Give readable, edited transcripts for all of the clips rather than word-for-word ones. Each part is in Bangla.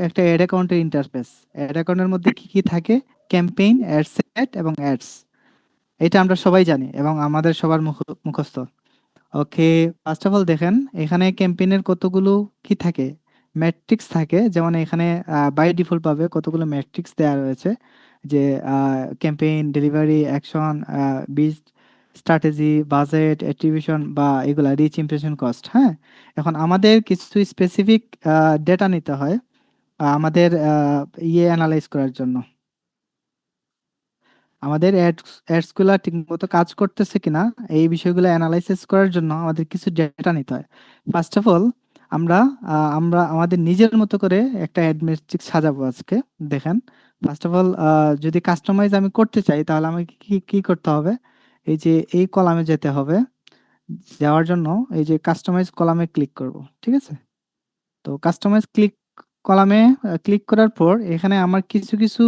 একটা অ্যাড অ্যাকাউন্টের ইন্টারফেস। অ্যাড অ্যাকাউন্টের মধ্যে কি কি থাকে? ক্যাম্পেইন, অ্যাড সেট এবং অ্যাডস। এটা আমরা সবাই জানি এবং আমাদের সবার মুখস্থ। ওকে, ফার্স্ট অফ অল দেখেন এখানে ক্যাম্পেইনের কতগুলো কি থাকে, ম্যাট্রিক্স থাকে। যেমন এখানে বাই ডিফল্ট ভাবে কতগুলো ম্যাট্রিক্স দেওয়া রয়েছে, যে ক্যাম্পেইন, ডেলিভারি, অ্যাকশন, বিজ, স্ট্র্যাটেজি, বাজেট, অ্যাট্রিবিউশন বা এগুলা, রিচ, ইমপ্রেশন, কস্ট। হ্যাঁ, এখন আমাদের কিছু স্পেসিফিক ডেটা নিতে হয় আমাদের অ্যানালাইজ করার জন্য। আমাদের অ্যাডসগুলো ঠিকমতো কাজ করতেছে কিনা এই বিষয়গুলো অ্যানালাইসিস করার জন্য আমাদের কিছু ডেটা নিতে হয়। ফার্স্ট অফ অল আমরা আমরা আমাদের নিজের মতো করে একটা অ্যাড ম্যাট্রিক্স সাজাবো আজকে। দেখেন, ফার্স্ট অফ অল যদি কাস্টমাইজ আমি করতে চাই তাহলে আমাকে কি কি করতে হবে? এই যে এই কলামে যেতে হবে। যাওয়ার জন্য এই যে কাস্টমাইজ কলামে ক্লিক করব, ঠিক আছে? তো কাস্টমাইজ কলামে ক্লিক করার পর এখানে আমার কিছু কিছু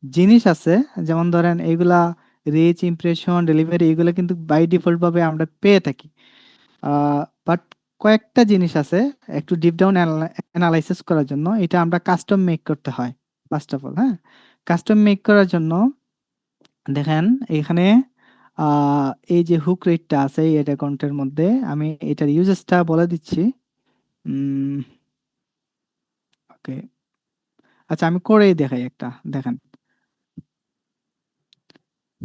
জিনিস আছে, যেমন ধরেন এইগুলা রিচ, ইমপ্রেশন, ডেলিভারি, এগুলো কিন্তু বাই ডিফল্ট ভাবে আমরা পেয়ে থাকি। বাট কয়েকটা জিনিস আছে একটু ডিপ ডাউন অ্যানালাইসিস করার জন্য, এটা আমরা কাস্টম মেক করতে হয় ফার্স্ট অফ অল। হ্যাঁ, কাস্টম মেক করার জন্য দেখেন এখানে এই যে হুক রেটটা আছে এই অ্যাকাউন্টের মধ্যে, আমি এটার ইউজেসটা বলে দিচ্ছি। ওকে, আচ্ছা আমি করেই দেখাই একটা। দেখেন,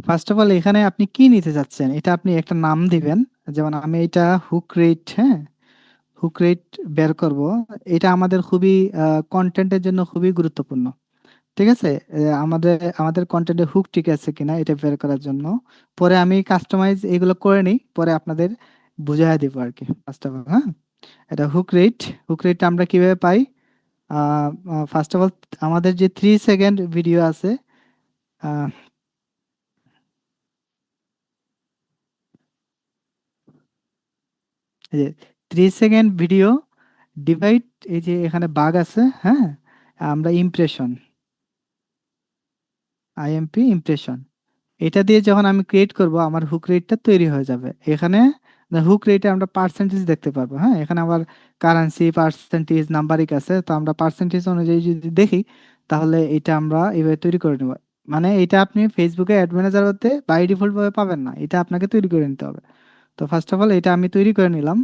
ফার্স্ট অফ অল এখানে আপনি কি নিতে চাচ্ছেন এটা আপনি একটা নাম দিবেন। যেমন আমি এটা হুক রেট, হ্যাঁ, হুক রেট বের করব। এটা আমাদের খুবই কন্টেন্টের জন্য খুবই গুরুত্বপূর্ণ, ঠিক আছে? আমাদের আমাদের কন্টেন্টে হুক ঠিক আছে কিনা এটা বের করার জন্য। পরে আমি কাস্টমাইজ এগুলো করে নিই, পরে আপনাদের বুঝাই দিব আর কি। ফার্স্ট অফ অল, হ্যাঁ, এটা হুক রেট আমরা কিভাবে পাই? ফার্স্ট অফ অল আমাদের যে 3 সেকেন্ড ভিডিও আছে, আহ, এই যে 3 সেকেন্ড ভিডিও ডিভাইড, এই যে এখানে বাগ আছে, হ্যাঁ, আমরা ইমপ্রেশন, আইএমপি ইমপ্রেশন, এটা দিয়ে যখন আমি ক্রিয়েট করব আমার হুক রেটটা তৈরি হয়ে যাবে। এখানে হুক রেটে আমরা পার্সেন্টেজ দেখতে পারবো। হ্যাঁ, এখানে আবার কারেন্সি, পার্সেন্টেজ, নাম্বারিক আছে। তো আমরা পার্সেন্টেজ অনুযায়ী যদি দেখি তাহলে এটা আমরা এভাবে তৈরি করে নেব। মানে এটা আপনি ফেসবুকে অ্যাড ম্যানেজার হতে বাই ডিফল্ট ভাবে পাবেন না, এটা আপনাকে তৈরি করে নিতে হবে। তো ফার্স্ট অফ অল এটা আমি তৈরি করে নিলাম।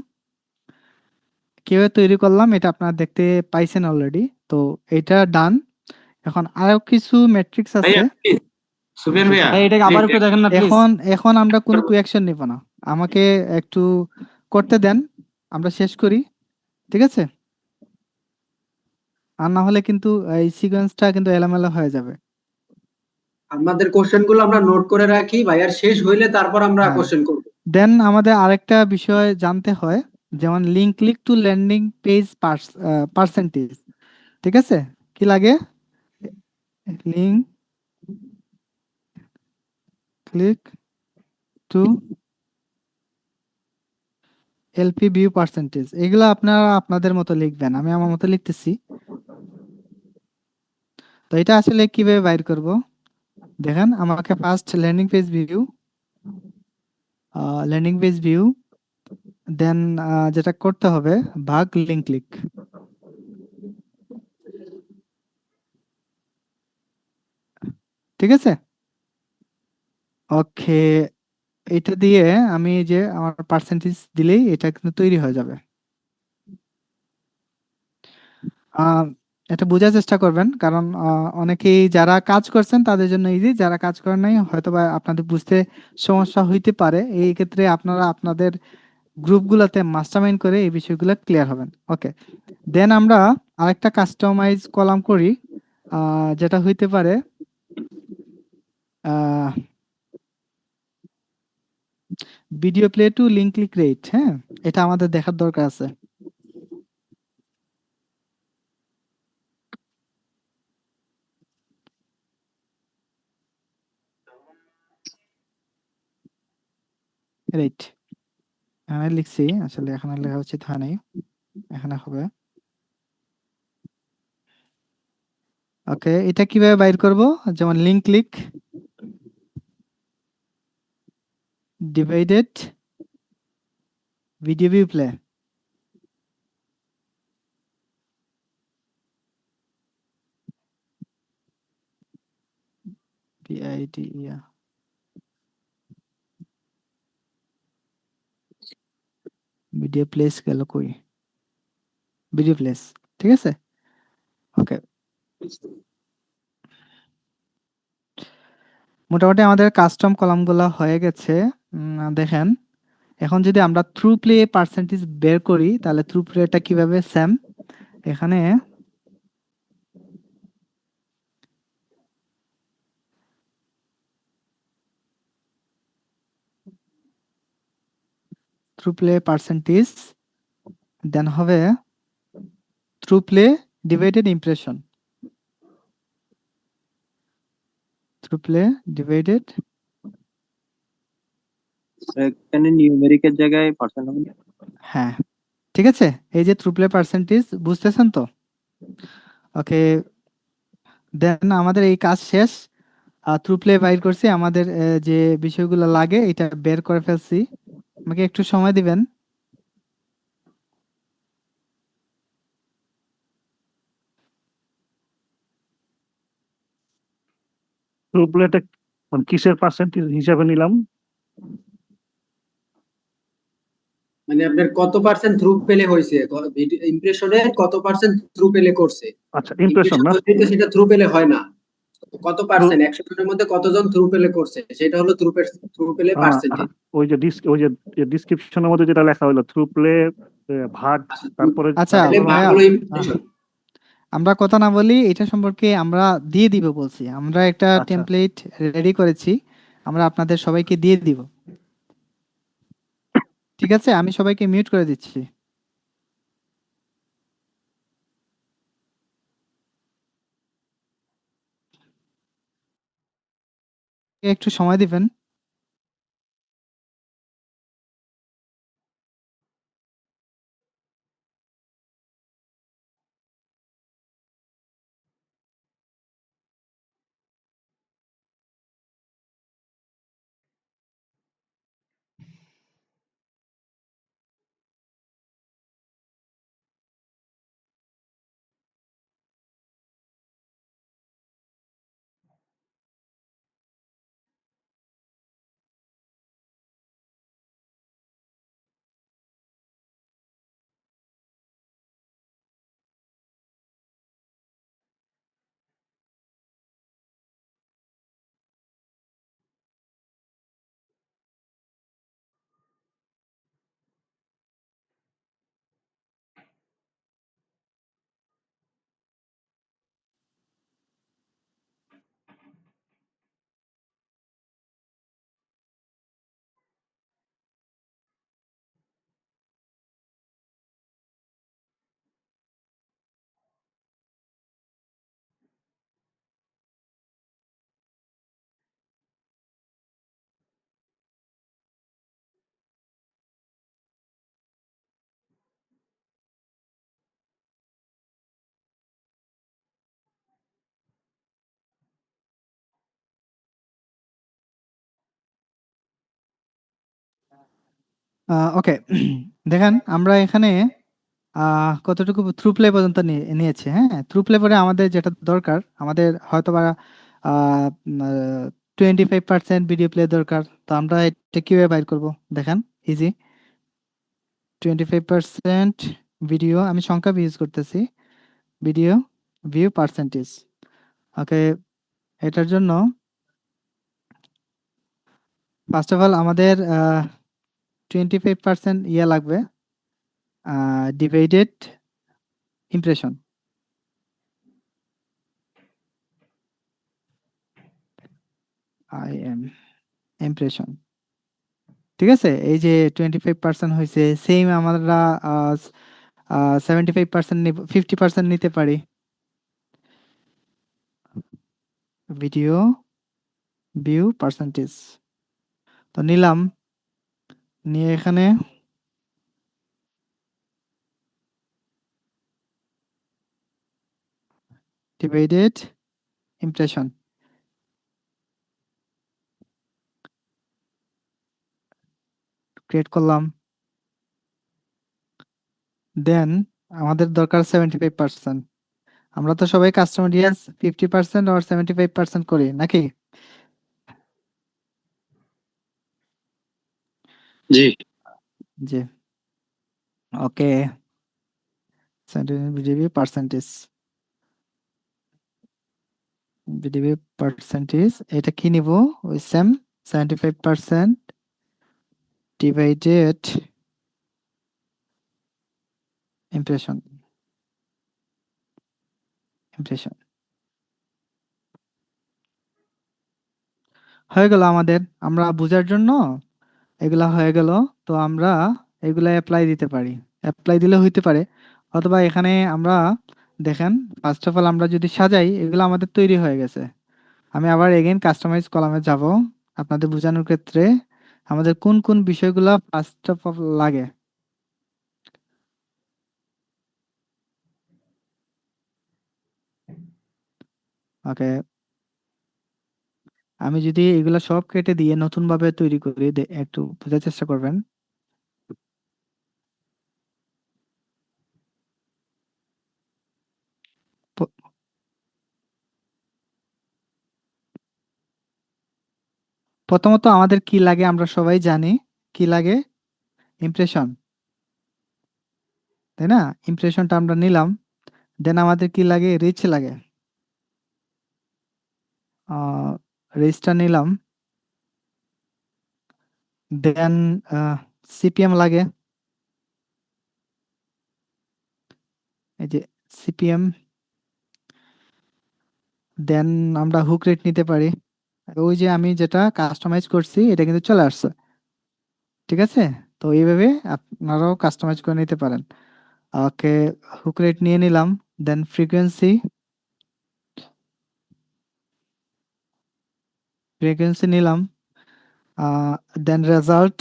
কিভাবে তৈরি করলাম এটা আপনারা দেখতে পাইছেন অলরেডি। তো এটা ডান। এখন আরো কিছু ম্যাট্রিক্স আছে। ভাইয়া প্লিজ, সুফিয়ান জি, ভাইয়া ভাই এটাকে আবার প্লিজ একটু দেখেন না প্লিজ। এখন এখন আমরা কোনো কুয়েকশন নিব না, আমাকে একটু করতে দেন, আমরা শেষ করি, ঠিক আছে? আর না হলে কিন্তু এই সিকোয়েন্সটা কিন্তু এলোমেলো হয়ে যাবে। আমাদের কোশ্চেন গুলো আমরা নোট করে রাখি ভাইয়ার, শেষ হইলে তারপর আমরা হ্যাঁ, কোশ্চেন করব। দেন আমাদের আরেকটা বিষয় জানতে হয়, যেমন link click two landing page percentage, ঠিক আছে? কি লাগে? Link click two LP view percentage, এগুলো আপনারা আপনাদের মতো লিখবেন, আমি আমার মতো লিখতেছি। তো এটা আসলে কিভাবে বাইর করব? দেখেন, আমাকে ফার্স্ট ল্যান্ডিং পেজ ভিউ, দেন যেটা করতে হবে ভাগ লিঙ্ক ক্লিক, ঠিক আছে? ওকে, এটা দিয়ে আমি এই যে আমার পার্সেন্টেজ দিলেই এটা কিন্তু তৈরি হয়ে যাবে। আহ, এটা বোঝার চেষ্টা করবেন, কারণ অনেকেই যারা কাজ করছেন তাদের জন্য ইজি, যারা কাজ করেন নাই হয়তো বা আপনাদের বুঝতে সমস্যা হইতে পারে। এই ক্ষেত্রে আপনারা আপনাদের গ্রুপগুলোতে মাস্টারমাইন্ড করে এই বিষয়গুলো ক্লিয়ার হবেন। ওকে, দেন আমরা আরেকটা কাস্টমাইজ কলাম করি, যেটা হইতে পারে video play to link click rate. হ্যাঁ, এটা আমাদের দেখার দরকার আছে। রেট এখানে লিখছি, আসলে এখানে লেখা উচিত হয় নাই, এখানে হবে। ওকে, এটা কিভাবে বাইর করব? যেমন link click divided video view play, PID video place গেল কই? ভিডিও প্লেস, ঠিক আছে। ওকে, মোটামুটি আমাদের কাস্টম কলামগুলো হয়ে গেছে। দেখেন, এখন যদি আমরা থ্রু প্লে পার্সেন্টেজ বের করি তাহলে থ্রু প্লেটা কিভাবে সেম, এখানে থ্রু প্লে পার্সেন্টেজ দেন হবে through play divided impression, through play divided, এখানে নিউমেরিকের জায়গায় পার্সেন্ট হবে না? হ্যাঁ ঠিক আছে। এই যে থ্রু প্লে পার্সেন্টেজ বুঝতেছেন তো? ওকে, দেন আমাদের এই কাজ শেষ। থ্রু প্লে বাইর করছি, আমাদের যে বিষয়গুলো লাগে এটা বের করে ফেলছি। আমাকে একটু সময় দিবেন। রুবলেটা মানে কিসের পার্সেন্টেজ হিসাবে নিলাম? মানে আপনার কত পার্সেন্ট থ্রু পেলে হয়েছে, ইমপ্রেশনের কত পার্সেন্ট থ্রু পেলে করছে। আচ্ছা, ইমপ্রেশন ইমপ্রেশন না? হলে তো সেটা থ্রু পেলে হয় না। কত পার্সেন্ট 100 জনের মধ্যে কতজন থ্রু পেলে করছে সেটা হলো থ্রু পেলে পার্সেন্টেজ। ওই যে ওই যে ডিসক্রিপশনের মধ্যে যেটা লেখা হলো থ্রু প্লে ভাগ, তারপরে আচ্ছা পেলে ভাগ ভাইয়া, হলো ইমপ্রেশন। আমরা কথা না বলি, এটা সম্পর্কে আমরা দিয়ে দিব বলছি। আমরা একটা আচ্ছা। টেমপ্লেট রেডি করেছি, আমরা আপনাদের সবাইকে দিয়ে দিব। ঠিক আছে, আমি সবাইকে মিউট করে দিচ্ছি। একটু সময় দিবেন। ওকে, দেখেন আমরা এখানে কতটুকু থ্রু প্লে পর্যন্ত নিয়েছি। হ্যাঁ, থ্রু প্লে পরে আমাদের যেটা দরকার, আমাদের হয়তো বা 25% ভিডিও প্লে দরকার। তো আমরা এটা কিভাবে বাইর করব? দেখেন, ইজি। 25% ভিডিও, আমি সংখ্যা ইউজ করতেছি, ভিডিও ভিউ পার্সেন্টেজ। ওকে, এটার জন্য ফার্স্ট অফ অল আমাদের 25% ইয়ে লাগবে, ডিভাইডেড ইমপ্রেশন। ইমপ্রেশন, ঠিক আছে। এই যে 25% হয়েছে, সেম আমরা 75% নিব, 50% নিতে পারি। ভিডিও ভিউ পার্সেন্টেজ তো নিলাম, নিয়ে এখানে ডিভাইডেড ইমপ্রেশন, ক্রিয়েট করলাম। দেন আমাদের দরকার 75%। আমরা তো সবাই কাস্টমার অডিয়েন্স 50% আর 75% করি নাকি? জি জি, ওকে। বিডিবি পার্সেন্টেজ, বিডিবি পার্সেন্টেজ এটা কি নিব? ওই সেম 75% ডিভাইডেড ইমপ্রেশন, ইমপ্রেশন হয়ে গেল আমাদের। আমরা বোঝার জন্য এগুলা হয়ে গেল। তো আমরা এগুলা অ্যাপ্লাই দিতে পারি, অ্যাপ্লাই দিলে হইতে পারে। অথবা এখানে আমরা দেখেন, ফার্স্ট অফ অল আমরা যদি সাজাই, এগুলো আমাদের তৈরি হয়ে গেছে। আমি আবার এগেইন কাস্টমাইজ কলামে যাব আপনাদের বোঝানোর ক্ষেত্রে আমাদের কোন কোন বিষয়গুলো ফার্স্ট অফ অল লাগে। ওকে, আমি যদি এগুলা সব কেটে দিয়ে নতুন ভাবে তৈরি করি, একটু বোঝার চেষ্টা করবেন। প- প্রথমত আমাদের কি লাগে আমরা সবাই জানি, কি লাগে? ইমপ্রেশন, তাই না? ইমপ্রেশনটা আমরা নিলাম। দেন আমাদের কি লাগে? রিচ লাগে, রিচটা নিলাম। দেন সিপিএম লাগে, এই যে সিপিএম। দেন আমরা হুক রেট নিতে পারি। ওই যে আমি যেটা কাস্টমাইজ করছি এটা কিন্তু চলে আসছে, ঠিক আছে? তো এইভাবে আপনারাও কাস্টমাইজ করে নিতে পারেন। ওকে, হুক রেট নিয়ে নিলাম। দেন ফ্রিকোয়েন্সি, ফ্রিকোয়েন্সি নিলাম। দেন রেজাল্ট,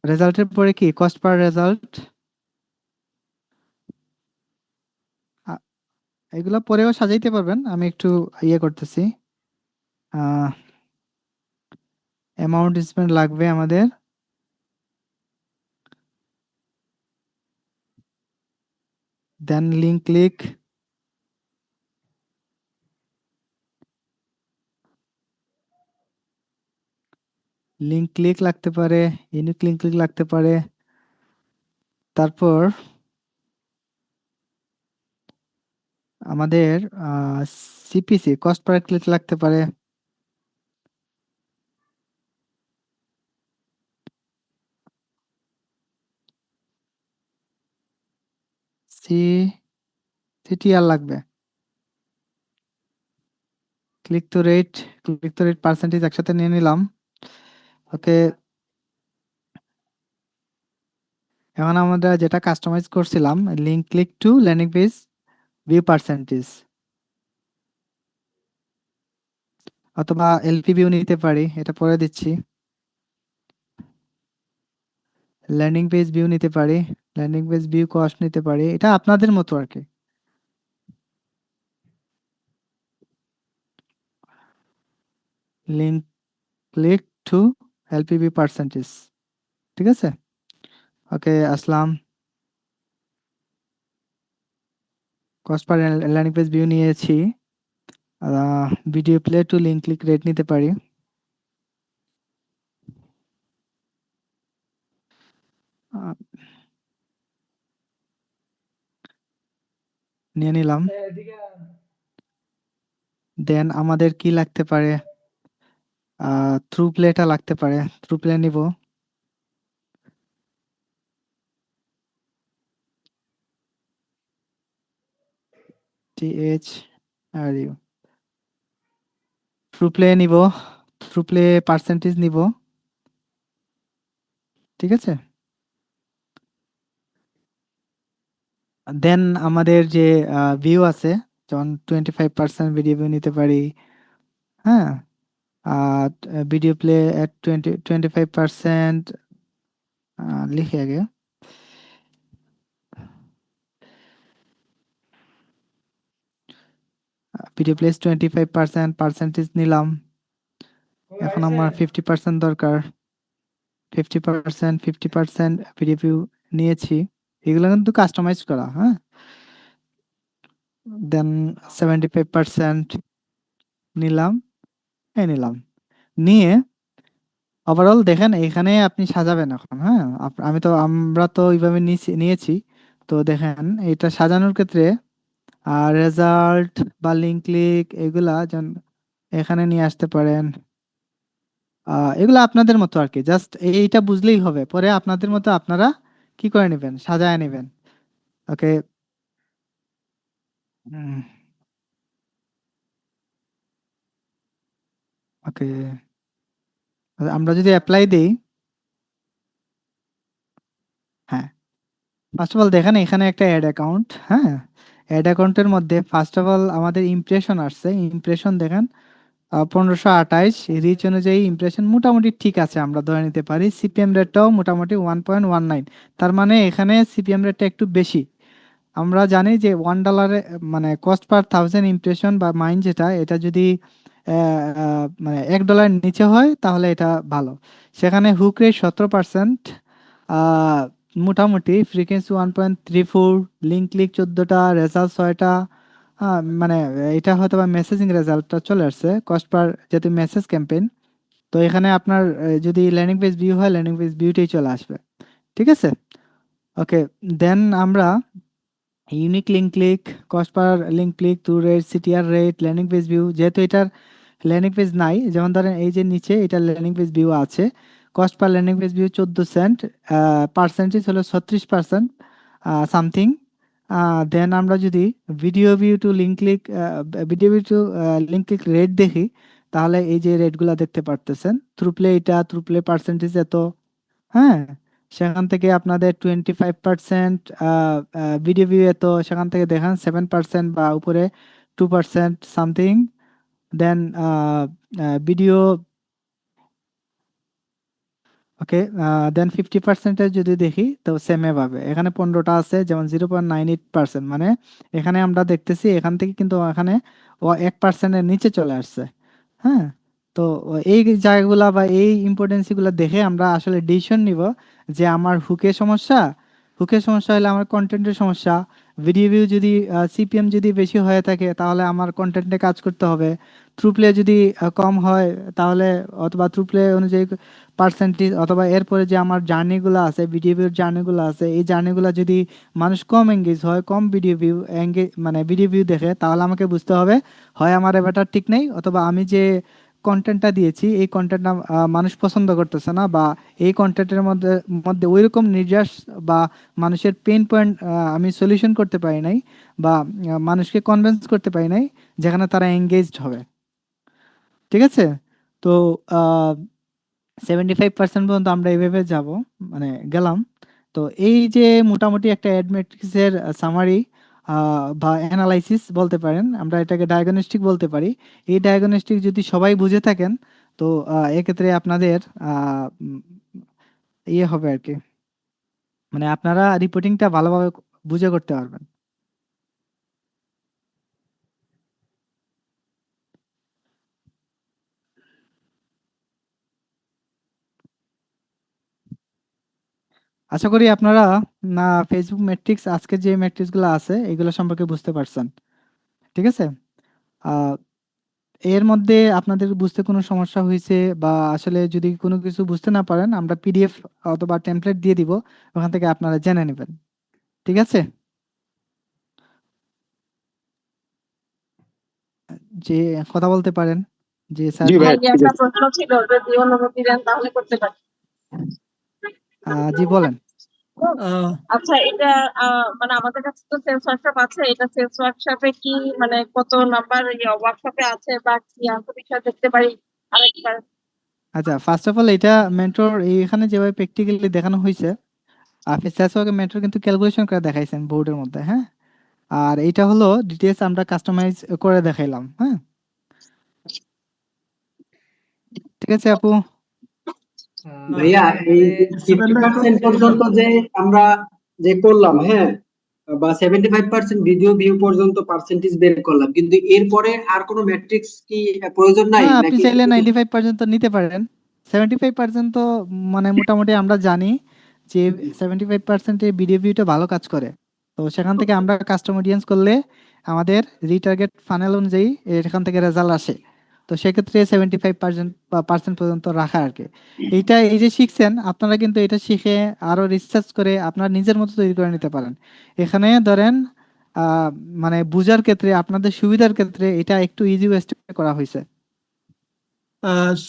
রেজাল্টের পরে কি? Cost per result. এগুলো পরেও সাজাইতে পারবেন, আমি একটু ইয়ে করতেছি। অ্যামাউন্ট স্পেন্ড লাগবে আমাদের। দেন লিঙ্ক ক্লিক, লিঙ্ক ক্লিক লাগতে পারে, ইউনিক লিঙ্ক ক্লিক লাগতে পারে। তারপর আমাদের সিপিসি, কস্ট পার ক্লিক লাগতে পারে। সি সিটিআর লাগবে। Click to rate, click to rate percentage একসাথে নিয়ে নিলাম। ওকে, এখন আমরা যেটা কাস্টমাইজ করছিলাম, link click two landing page view percentage, অথবা এলপি ভিউ নিতে পারি, এটা পরে দিচ্ছি। ল্যান্ডিং পেজ ভিউ নিতে পারি, ল্যান্ডিং পেজ ভিউ কস্ট নিতে পারি, এটা আপনাদের মতো আর কি। Link click to LPV percentage, ঠিক আছে? ওকে, আসলাম। Cost per landing page view নিয়েছি। Video play to link click rate নিতে পারি। আহ, নিয়ে নিলাম। দেন আমাদের কি লাগতে পারে? থ্রু প্লেটা লাগতে পারে, থ্রু প্লে নিব। T H R U, through play নিব, থ্রু প্লে পার্সেন্টেজ নিব, ঠিক আছে? দেন আমাদের যে ভিউ আছে, যেমন 25% ভিডিও ভিউ নিতে পারি। হ্যাঁ, আর ভিডিও প্লে এট 25%, লিখে আগে। ভিডিও প্লেস 25% পার্সেন্টেজ নিলাম। এখন আমার 50% দরকার। 50% ভিডিও ভিউ নিয়েছি। এগুলো কিন্তু কাস্টমাইজ করা, হ্যাঁ। দেন 75% নিলাম, নিলাম, নিয়ে ওভারঅল দেখেন এখানে আপনি সাজাবেন এখন। হ্যাঁ, আমরা তো ওইভাবে নিয়েছি। তো দেখেন এটা সাজানোর ক্ষেত্রে রেজাল্ট বা লিঙ্ক ক্লিক এগুলা যেন এখানে নিয়ে আসতে পারেন। এগুলো আপনাদের মতো আর কি, জাস্ট এইটা বুঝলেই হবে, পরে আপনাদের মতো আপনারা কি করে নেবেন, সাজায় নেবেন। ওকে। ওকে, আমরা যদি অ্যাপ্লাই দিই, হ্যাঁ, ফার্স্ট অফ অল দেখেন এখানে একটা অ্যাড অ্যাকাউন্ট। হ্যাঁ, অ্যাড অ্যাকাউন্টের মধ্যে ফার্স্ট অফ অল আমাদের ইমপ্রেশন আসছে। ইমপ্রেশন দেখেন 1528, রিচ অনুযায়ী ইমপ্রেশন মোটামুটি ঠিক আছে, আমরা ধরে নিতে পারি। সিপিএম রেটটাও মোটামুটি 1.19, তার মানে এখানে সিপিএম রেটটা একটু বেশি। আমরা জানি যে $1 মানে কস্ট পার 1000 ইমপ্রেশন বা মাইন্ড যেটা, এটা যদি মানে $1 নিচে হয় তাহলে এটা ভালো। সেখানে হুক রেট 17%, মোটামুটি ফ্রিকোয়েন্সি 1.34, লিঙ্ক ক্লিক 14টা, রেজাল্ট 6টা। মানে এটা হয়তো বা মেসেজিং রেজাল্টটা চলে আসছে, কস্ট পার যেহেতু মেসেজ ক্যাম্পেইন। তো এখানে আপনার যদি ল্যান্ডিং পেজ ভিউ হয়, ল্যান্ডিং পেজ ভিউটাই চলে আসবে। ঠিক আছে। ওকে, দেন আমরা unique link click, cost per link click, to rate, CTR rate, landing page view, যেহেতু এটার ল্যান্ডিং পেজ নাই, যেমন ধরেন এই যে নিচে এটা ল্যান্ডিং পেজ ভিউ আছে, cost per landing page view 14 cent, percentage হলো 36% সামথিং। দেন আমরা যদি video view to link click, video view to link click rate দেখি, তাহলে এই যে রেটগুলো দেখতে পারতেছেন, থ্রুপ্লে এটা, থ্রুপ্লে পার্সেন্টেজ এত। হ্যাঁ, সেখান থেকে আপনাদের 25% ভিডিও ভিউ এত, সেখান থেকে দেখেন 7% বা উপরে 2% সামথিং। দেন ভিডিও, ওকে, দেন 50% যদি দেখি তো সেম ভাবে এখানে 15টা আছে, যেমন 0.98%, মানে এখানে আমরা দেখতেছি এখান থেকে কিন্তু এখানে ও 1%-এর নিচে চলে আসছে। হ্যাঁ, তো এই জায়গাগুলা বা এই ইম্পর্টেন্সি গুলা দেখে আমরা আসলে ডিসিশন নিব যে আমার হুকের সমস্যা হলে আমার কন্টেন্টের সমস্যা। ভিডিও ভিউ যদি সিপিএম যদি বেশি হয়ে থাকে তাহলে আমার কন্টেন্টে কাজ করতে হবে। থ্রুপ্লে যদি কম হয় তাহলে, অথবা থ্রুপ্লে অনুযায়ী পার্সেন্টেজ, অথবা এরপরে যে আমার জার্নিগুলো আছে, ভিডিও ভিউর জার্নিগুলো আছে, এই জার্নিগুলো যদি মানুষ কম এঙ্গেজ হয়, কম ভিডিও ভিউ মানে ভিডিও ভিউ দেখে, তাহলে আমাকে বুঝতে হবে হয় আমার ব্যাপারটা ঠিক নেই, অথবা আমি যে কন্টেন্টটা দিয়েছি এই কন্টেন্টটা মানুষ পছন্দ করতেছে না, বা এই কন্টেন্টের মধ্যে মধ্যে ওইরকম নির্যাস বা মানুষের পেইন পয়েন্ট আমি সলিউশন করতে পারি নাই, বা মানুষকে কনভিন্স করতে পারি নাই যেখানে তারা এঙ্গেজড হবে। ঠিক আছে। তো 75% পর্যন্ত আমরা এইভাবে যাব, মানে গেলাম। তো এই যে মোটামুটি একটা অ্যাড ম্যাট্রিক্সের সামারি বা অ্যানালাইসিস বলতে পারেন, আমরা এটাকে ডায়াগনস্টিক বলতে পারি। এই ডায়াগনস্টিক যদি সবাই বুঝে থাকেন, তো এক্ষেত্রে আপনাদের ইয়ে হবে আর কি, মানে আপনারা রিপোর্টিংটা ভালোভাবে বুঝে করতে পারবেন। আশা করি আপনারা না ফেসবুক ম্যাট্রিক্স, আজকে যে ম্যাট্রিক্সগুলো আছে এগুলো সম্পর্কে বুঝতে পারছেন। ঠিক আছে। আহ, এর মধ্যে আপনাদের বুঝতে কোনো সমস্যা হয়েছে, বা আসলে যদি কোনো কিছু বুঝতে না পারেন, আমরা পিডিএফ অথবা টেমপ্লেট দিয়ে দিব, ওখান থেকে আপনারা জেনে নেবেন। ঠিক আছে। যে কথা বলতে পারেন, যে স্যার, জি ভাই, আমার যে ঠিক একটা আছে। প্রশ্ন ছিল, যদি অনুমতি দেন তাহলে করতে পারি। জি বলেন। আচ্ছা, এটা মানে আমাদের কাছে তো সেলস ওয়ার্কশপ আছে, এটা সেলস ওয়ার্কশপে কি মানে কত নাম্বার ওয়ার্কশপে আছে বা কি আনসার বিষয় দেখতে পারি আরেকবার? আচ্ছা, ফার্স্ট অফ অল এটা মেন্টর এখানে যেভাবে প্র্যাকটিক্যালি দেখানো হয়েছে, আপনি স্যাসওয়াকে মেন্টর কিন্তু ক্যালকুলেশন করে দেখাইছেন বোর্ডের মধ্যে। হ্যাঁ, আর এটা হলো ডিটেলস আমরা কাস্টমাইজ করে দেখাইলাম। হ্যাঁ, ঠিক আছে আপু। ভাইয়া এই সুবেন ভাই 50% পর্যন্ত যে আমরা যে করলাম, হ্যাঁ, বা 75% ভিডিও ভিউ পর্যন্ত পার্সেন্টেজ বের করলাম, কিন্তু এরপরে আর কোনো ম্যাট্রিক্স কি প্রয়োজন নাই হ্যাঁ, আপনি নাকি? চাইলে 95% নিতে পারেন। 75% তো মানে মোটামুটি আমরা জানি যে 75% ভিডিও ভিউটা ভালো কাজ করে। তো সেখান থেকে আমরা কাস্টম অডিয়েন্স করলে আমাদের রিটার্গেট ফানেল অনুযায়ী এখান থেকে রেজাল্ট আসে। তো সেক্ষেত্রে 75% পর্যন্ত রাখা আর কি। এইটা এই যে শিখছেন আপনারা কিন্তু এটা শিখে আরো রিসার্চ করে আপনার নিজের মতো তৈরি করে নিতে পারেন। এখানে ধরেন মানে বুঝার ক্ষেত্রে আপনাদের সুবিধার ক্ষেত্রে এটা একটু ইজি ওয়েস্ট করা হয়েছে।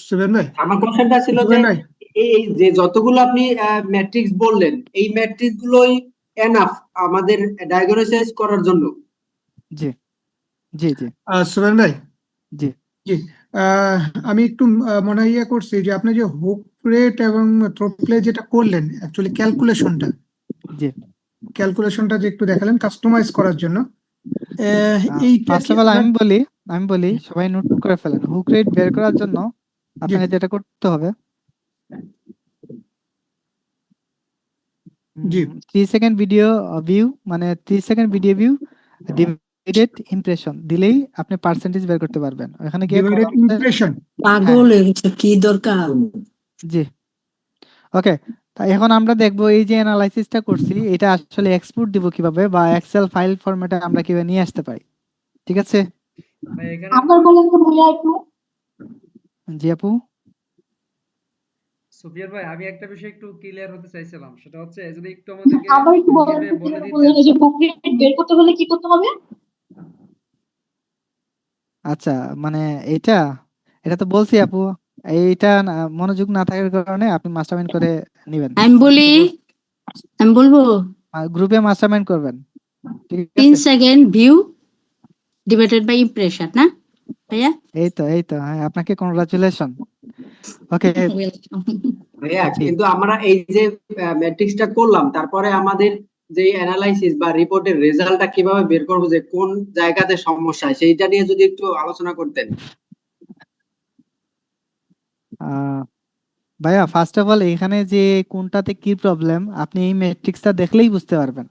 সুবেন ভাই, আমার কোশ্চেনটা ছিল যে সুবেন ভাই, এই যে যতগুলো আপনি ম্যাট্রিক্স বললেন এই ম্যাট্রিক্স গুলোই এনাফ আমাদের ডায়াগনোসিস করার জন্য? জি জি জি সুবেন ভাই, জি জি, আমি একটু মনে হয় ইয়ে করছি যে আপনি যে হুক রেট এবং থ্রোটলে যেটা করলেন অ্যাকচুয়ালি জি ক্যালকুলেশনটা যে একটু দেখালেন কাস্টমাইজ করার জন্য, এইটা ফার্স্ট কি অফ অল আপনার আমি বলি সবাই নোট করে ফেলেন। হুক রেট বের করার জন্য আপনাকে যেটা করতে হবে জি 3 সেকেন্ড ভিডিও ভিউ মানে 3 second video view divided impression দিলেই আপনি পার্সেন্টেজ বের করতে পারবেন। ওখানে গিয়ে ডিভাইডেড ইমপ্রেশন? পাগল হয়ে গেছে, কি দরকার? জি ওকে। তা এখন আমরা দেখবো এই যে অ্যানালাইসিসটা করছি এটা আসলে এক্সপোর্ট দিব কিভাবে বা এক্সেল ফাইল ফরম্যাটে আমরা কিভাবে নিয়ে আসতে পারি। ঠিক আছে ভাই এখানে আবার বলেন তো ভাইয়া একটু। জি আপু। সুফিয়ান ভাই আমি একটা বিষয় একটু ক্লিয়ার হতে চাইছিলাম, সেটা হচ্ছে যদি একটু আমাদেরকে আবার একটু বলেন ডিপে তো, বলে যেটা দিতেন। বললেন এই যে বুক রেট বের করতে হলে কি করতে হবে? আচ্ছা মানে এটা এটা তো বলছি আপু, এইটা মনোযোগ না থাকার কারণে আপনি মাস্টারমাইন্ড করে নেবেন। আমি বলি, আমি বলবো গ্রুপে মাস্টারমাইন্ড করবেন। ঠিক 3 আছে second view divided by impression, না ভাইয়া? এই তো হ্যাঁ আপনাকে কংগ্রাচুলেশন। ওকে ভাইয়া জি কিন্তু আমরা এই যে ম্যাট্রিক্সটা করলাম তারপরে আমাদের যে অ্যানালাইসিস বা রিপোর্টের রেজাল্টটা কিভাবে বের করবো যে কোন জায়গাতে সমস্যা সেইটা নিয়ে যদি একটু আলোচনা করতেন। ভাইয়া ফার্স্ট অফ অল এখানে যে কোনটাতে কি প্রবলেম আপনি এই ম্যাট্রিক্সটা দেখলেই বুঝতে পারবেন।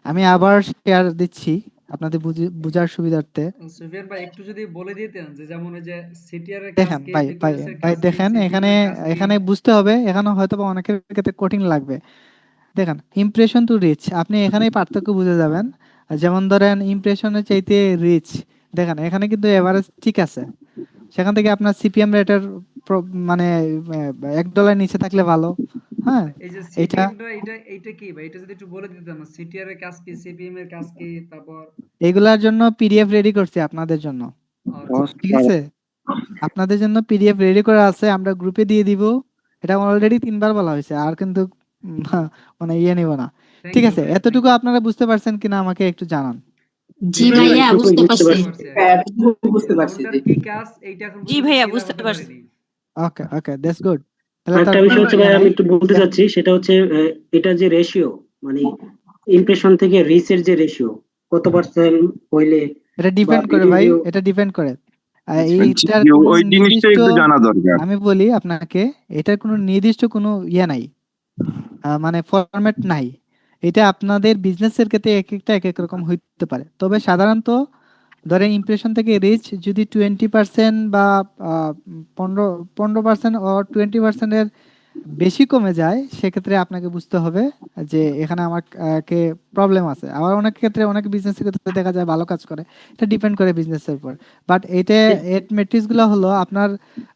আমি আবার শেয়ার দিচ্ছি আপনাদের বুঝার সুবিধার্থে। সুফিয়ান ভাই একটু যদি বলে দিতেন যে যেমন ওই যে সিটিআর এর কাজ দেখেন কি, ভাই ডিপিএস এর ভাই কাজ কি, দেখেন সিপিএম এখানে এর কাজ কি? এখানে বুঝতে হবে, এখানে হয়তো বা অনেকের ক্ষেত্রে কঠিন লাগবে। দেখেন ইমপ্রেশন টু রিচ আপনি এখানেই পার্থক্য বুঝে যাবেন। যেমন ধরেন ইমপ্রেশনের চাইতে রিচ দেখেন এখানে কিন্তু এভারেজ ঠিক আছে। সেখান থেকে আপনার সিপিএম রেটের মানে $1 নিচে থাকলে ভালো। হ্যাঁ এই যে এটা সিপিএমটা এইটা কি ভাই, এটা যদি একটু বলে দিতেন না, সিটিআর এর কাজ কি, সিপিএম এর কাজ কি, তারপর এগুলার জন্য পিডিএফ রেডি করছি আপনাদের জন্য। আচ্ছা ঠিক আছে আপনাদের জন্য পিডিএফ রেডি করা আছে, আমরা গ্রুপে দিয়ে দিব। এটা অলরেডি 3 বার বলা হয়েছে আর কিন্তু মানে নিব না। থ্যাংক ঠিক ইউ আছে ভাই, থ্যাংক এতটুকু ইউ। আপনারা বুঝতে পারছেন কিনা আমাকে একটু জানান। জি ভাই, ভাইয়া বুঝতে পারছি। বুঝতে পারছি কোনটার জি। কি কাজ এইটা এখন জি পর্যন্ত ভাইয়া ক্লিয়ার বুঝতে হতে পারছি। পারিনি। ওকে ওকে দ্যাটস গুড। তাহলে আরেকটা তার বিষয় হচ্ছে ভাই, নাই আমি একটু বলতে চাচ্ছি, সেটা হচ্ছে এটা যে রেশিও, মানে ইমপ্রেশন থেকে রিচের যে রেশিও কত পার্সেন্ট হইলে এটা বা ডিপেন্ড করে ভিডিও ভাই, ভিউ। এটা ডিপেন্ড করে। আচ্ছা, এইটার কোনো ওই জিনিসটা নির্দিষ্ট একটু জানা দরকার। আমি বলি আপনাকে এটার কোনো নির্দিষ্ট কোনো নাই মানে ফরম্যাট নাই। এটা আপনাদের বিজনেসের ক্ষেত্রে এক একটা এক এক রকম হইতে পারে, তবে সাধারণত ধরেন ইমপ্রেশন থেকে রিচ যদি 20% বা 15% ও 20%-এর বেশি কমে যায় সেক্ষেত্রে আপনাকে বুঝতে হবে যে এখানে আমার কে প্রবলেম আছে। আবার অনেক ক্ষেত্রে অনেক বিজনেসের ক্ষেত্রে দেখা যায় ভালো কাজ করে, এটা ডিপেন্ড করে বিজনেসের উপর। বাট এটা এর মেট্রিক্স গুলো হলো আপনার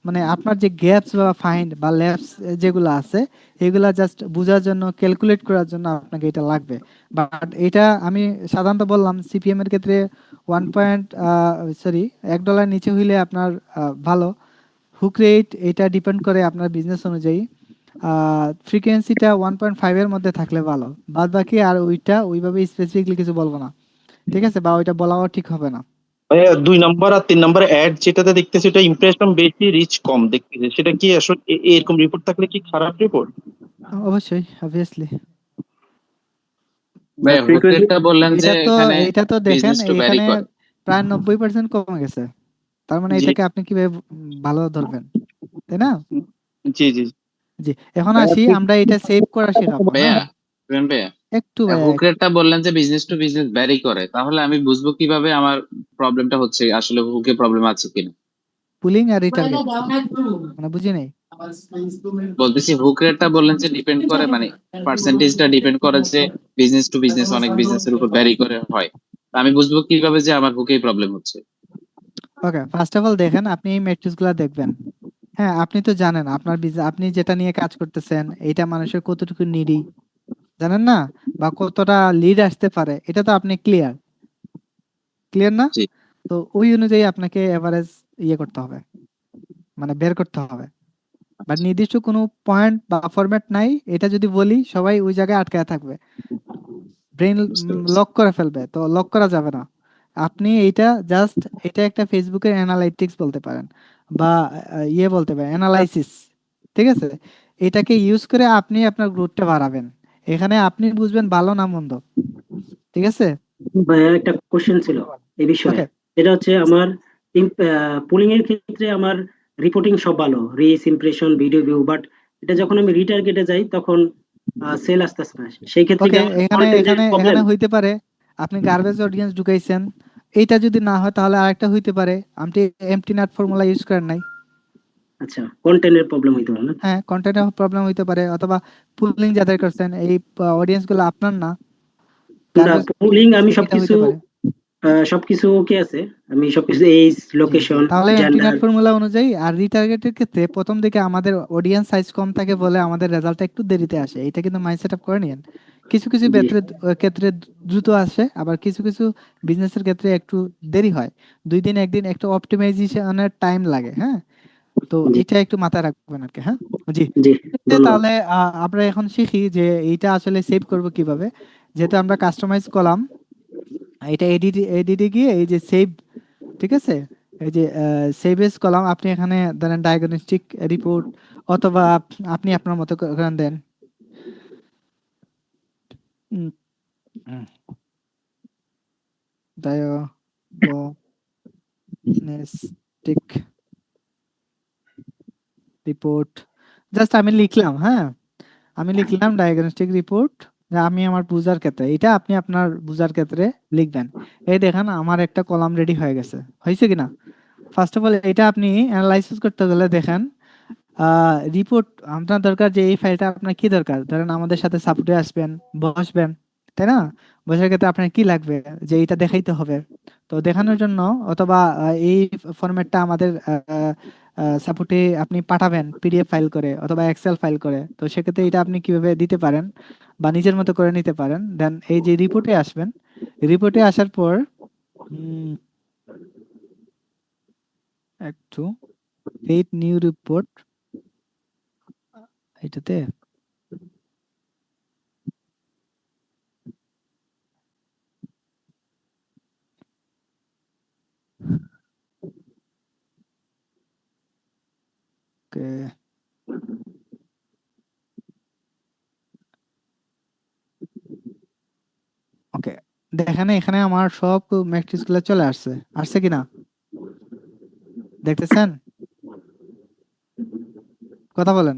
মানে আপনার যে গ্যাপস বা ফাইন্ড বা ল্যাপস যেগুলো আছে এগুলা জাস্ট বোঝার জন্য ক্যালকুলেট করার জন্য আপনাকে এটা লাগবে। বাট এটা আমি সাধারণত বললাম সিপিএম এর ক্ষেত্রে 1 নিচে হইলে আপনার ভালো। হুক রেট এটা ডিপেন্ড করে আপনার বিজনেস অনুযায়ী। ফ্রিকোয়েন্সিটা 1.5 এর মধ্যে থাকলে ভালো। বাদ বাকি আর ওইটা ওইভাবে স্পেসিফিকলি কিছু বলবো না। ঠিক আছে বা ওইটা বলাও ঠিক হবে না। ভাইয়া 2 নাম্বার আর 3 নাম্বার অ্যাড যেটাতে দেখতেছি এটা ইমপ্রেশন বেশি রিচ কম দেখতেছি, সেটা কি আসলে এরকম রিপোর্ট থাকলে কি খারাপ রিপোর্ট? অবশ্যই অবভিয়াসলি। ভাই হুক রেটটা বললেন যে এখানে এটা তো দেখেন বিজনেস টু ভ্যারি এখানে করে। প্রায় 90% কমে গেছে। তার মানে জি এটাকে আপনি কিভাবে ভালো ধরবেন, তাই না? জি জি জি এখন ভাইয়া, আসি আমরা এটা সেভ করা শেখাবো। ভাইয়া হ্যাঁ শুনেন ভাইয়া, একটু ভাইয়া হুক রেটটা বললেন যে বিজনেস টু বিজনেস ভ্যারি করে, তাহলে আমি বুঝবো কিভাবে আমার প্রবলেমটা হচ্ছে আসলে হুকে প্রবলেম আছে কিনা? পুলিং আর রিটার্গেট মানে বুঝি নাই। বলতেছি হুক রেটটা বললেন যে ডিপেন্ড করে, মানে পার্সেন্টেজটা ডিপেন্ড করে যে বিজনেস টু বিজনেস অনেক বিজনেসের উপর ভ্যারি করে হয়। আমি বুঝবো কিভাবে যে আমার হুকেই প্রবলেম হচ্ছে? ওকে, ফার্স্ট অফ অল দেখেন, আপনি এই ম্যাট্রিক্স গুলা দেখবেন। হ্যাঁ, আপনি তো জানেন আপনার আপনি যেটা নিয়ে কাজ করতেছেন এটা মানুষের কতটুকু নিডি জানেন না, বা কতটা লিড আসতে পারে, এটা তো আপনি ক্লিয়ার ক্লিয়ার না? জি। তো ওই অনুযায়ী আপনাকে এভারেজ ইয়ে করতে হবে, মানে বের করতে হবে। বাট নির্দিষ্ট কোনো পয়েন্ট বা ফরম্যাট নাই, এটা যদি বলি সবাই ওই জায়গায় আটকায় থাকবে, ব্রেন বুঝতে পারছি। লক করে ফেলবে, তো লক করা যাবে না। আপনি এইটা জাস্ট, এটা একটা ফেসবুকের অ্যানালাইটিক্স বলতে পারেন, বা ইয়ে বলতে পারেন অ্যানালাইসিস, ঠিক আছে? এটাকে ইউজ করে আপনি আপনার গ্রোথটা বাড়াবেন, এখানে আপনি বুঝবেন ভালো না মন্দ, ঠিক আছে? ভাইয়া একটা কোশ্চেন ছিল এই বিষয়ে, ওকে, এটা হচ্ছে আমার পুলিং এর ক্ষেত্রে আমার রিপোর্টিং সব ভালো, reach, impression, video view, but এটা যখন আমি রিটার্গেটে যাই তখন সেল আসতেছে না, সেই ক্ষেত্রে কি ওকে, আমার এখানে কন্টেন্টের এখানে প্রবলেম? এখানে হইতে পারে আপনি গার্বেজ অডিয়েন্স ঢুকাইছেন। এইটা যদি না হয় তাহলে আরেকটা হইতে পারে আপনি এমটি নাট ফর্মুলা ইউজ করেন নাই। আচ্ছা, কন্টেন্টের প্রবলেম হইতে পারে না? হ্যাঁ, কন্টেন্টের প্রবলেম হইতে পারে, অথবা পুলিং যাদের করছেন এই অডিয়েন্স গুলো আপনার না, না, গার্বেজ পুলিং আমি এটা সবকিছু হইতে পারে। সবকিছু ওকে আছে, আমি সবকিছু এইজ, জি জি, লোকেশন, তাহলে এমটি জেন্ডার। নাট ফর্মুলা অনুযায়ী। আর রিটার্গেটের ক্ষেত্রে প্রথম দিকে আমাদের অডিয়েন্স সাইজ কম থাকে বলে আমাদের রেজাল্টটা একটু দেরিতে আসে, এটা কিন্তু মাইন্ড সেট আপ করে নিয়েন। কিছু কিছু জি ক্ষেত্রে দ্রুত আসে, আবার কিছু কিছু বিজনেসের ক্ষেত্রে একটু দেরি হয়, 2 দিন 1 দিন একটু অপটিমাইজেশনের টাইম লাগে। হ্যাঁ, তো জি এটা একটু মাথায় রাখবেন আর কি। হ্যাঁ, জি। জি, ধন্যবাদ। তাহলে আমরা এখন শিখি যে এইটা আসলে সেভ করব কিভাবে। যেহেতু আমরা কাস্টমাইজ করলাম, এটা এডিটে গিয়ে এই যে সেভ, ঠিক আছে, এই যে সেভ এস কলাম, আপনি এখানে ধরেন ডায়াগনস্টিক রিপোর্ট, অথবা আপনি আপনার মতো করে দেন। ডায়াগনস্টিক রিপোর্ট, জাস্ট আমি লিখলাম। হ্যাঁ, আমি লিখলাম ডায়াগনস্টিক রিপোর্ট, আমি আমার বুঝার ক্ষেত্রে, এটা আপনি আপনার বুঝার ক্ষেত্রে লিখবেন। এই দেখেন আমার একটা কলাম রেডি হয়ে গেছে, হয়েছে কিনা? ফার্স্ট অফ অল এটা আপনি অ্যানালাইসিস করতে গেলে দেখেন, রিপোর্ট আপনার দরকার যে এই ফাইলটা আপনার কি দরকার, ধরেন আমাদের সাথে সাপোর্টে আসবেন, বসবেন, তাই না? বসার ক্ষেত্রে আপনার কি লাগবে, যে এটা দেখাইতে হবে, তো দেখানোর জন্য, অথবা এই ফরম্যাটটা আমাদের সাপোর্টে আপনি পাঠাবেন পিডিএফ ফাইল করে অথবা এক্সেল ফাইল করে, তো সেক্ষেত্রে এটা আপনি কিভাবে দিতে পারেন বা নিজের মতো করে নিতে পারেন। দেন এই যে রিপোর্টে আসবেন, রিপোর্টে আসার পর উম, একটু ক্রিয়েট নিউ রিপোর্ট, এটাতে ওকে, ওকে, দেখেন এখানে আমার সব ম্যাট্রিক্স গুলো চলে আসছে, আসছে কিনা দেখতেছেন? কথা বলেন।